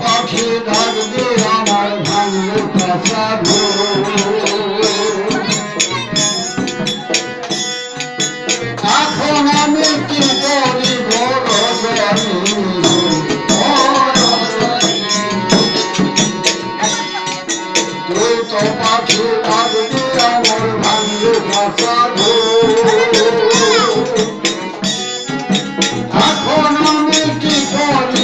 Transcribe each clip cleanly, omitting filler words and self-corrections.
পাখি ডাক দিয়ে আমার ভাঙলো কাঁচা এখন আমি কি করি বড় তুই তো পাখি ডাক দিয়ে আমার ভাঙলো কাঁচা এখন আমি কি করি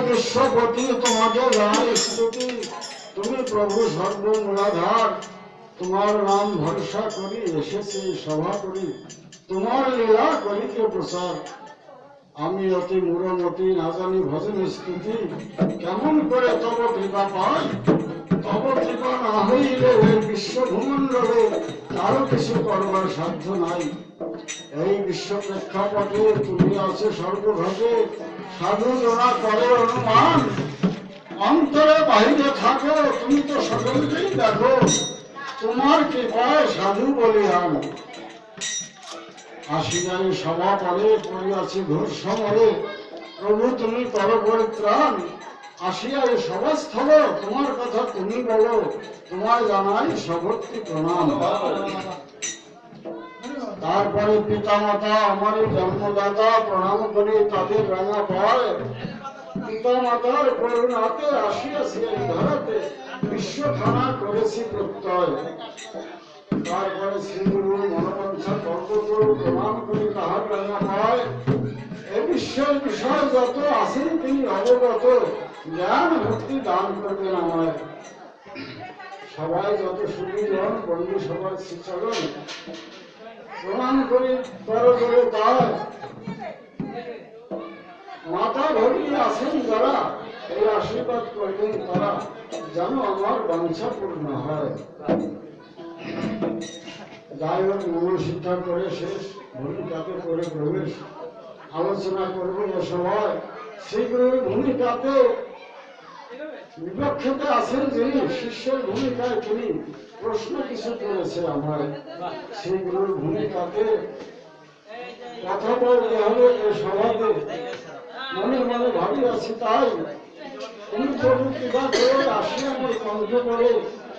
বিশ্বপতি তোমাকে জানাই স্তুতি। তুমি প্রভু সর্বমূলাধার, তোমার নাম ভরসা করি এসেছি সভা করি, তোমার লীলা করিতে প্রসার। আমি অতি মূঢ়মতি না জানি ভজন স্তুতি, কেমন করে তব কৃপা পাই? তব কৃপা না হইলে বিশ্বভূমণ্ডলে কারো কিছু করবার সাধ্য নাই। এই বিশ্ব প্রেক্ষাপটে তুমি আছো সর্বঘটে, সাধু জনা করে অনুমান। অন্তরে বাহিরে থাকো, তুমি তো সকলকেই দেখো, তোমার কৃপায় সাধু বলিয়ান। আসিয়াই সভা পরে পড়িয়াছি ঘোর সমরে, প্রভু তুমি তর পরিত্রাণ। আসিয়াই সভাস্থল, তোমার কথা তুমি বলো, তোমায় জানাই সভক্তি প্রণাম। তারপরে পিতা মাতা আমার জন্মদাতা প্রণাম করি তাদের রাঙা পায়। পিতা মাতার করুণাতে আসিয়াছি এই ধরাতে, বিশ্বখানা করেছি প্রত্যয়। তারপরে শ্রীগুরু মনোবাঞ্ছা কর্তব্য প্রণাম করি তাহার রাঙা পায়। এ বিশ্বের বিষয় যত আছেন তিনি অবগত, জ্ঞান ভক্তি দান করবেন আমায়। সবাই যত সুবিধন বন্ধু সবার শ্রীচরণ প্রণাম করি তর করে তার। মাতা ভগিনী আছেন যারা, এই আশীর্বাদ করবেন তারা। যেন আমার বাঞ্ছা পূর্ণ হয়। যাই হোক, মূল শিক্ষা করে শেষ, ভূমিকাতে করে প্রবেশ, আলোচনা করবো এ সময়। শীঘ্রই ভূমিকাতে বিপক্ষতে আছেন যিনি, শিষ্যের ভূমিকায় তিনি প্রশ্ন কিছু করেছে আমার। শীঘ্রই ভূমিকাতে কথা বলতে হবে এ সভাতে। মনে মনে ভাবি আছি তাই, তুমি প্রভু কৃপা করে আসি আমার কণ্ঠ করে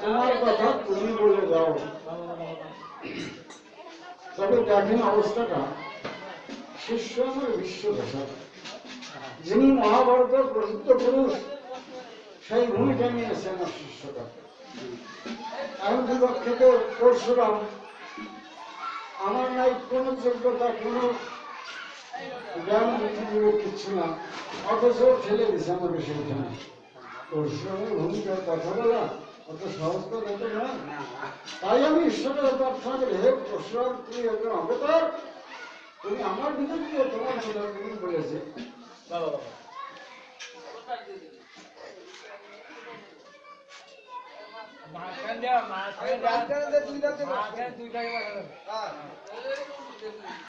তোমার কথা তুমি বলে দাও। তবে দেখেন অবস্থাটা, শিষ্য আমার বিশ্বদশা, যিনি মহাভারতের প্রসিদ্ধ পুরুষ, সেই ভূমিকা নিয়েছে আমার শিষ্যটা। এখন বিপক্ষে পরশুরাম, আমার নাই কোনো যোগ্যতা, কোনো জ্ঞান কিচ্ছু না, অথচ ঠেলে দিছে আমাকে সেইখানে। পরশুরামের ভূমিকার কথা বলা অত সহজ কথা তো নয়। তাই আমি ঈশ্বরের প্রার্থনা করি, হে পরশুরাম, তুমি একজন অবতার, তুমি আমার ভিতর দিয়ে তোমার কথা তুমি বলেছে।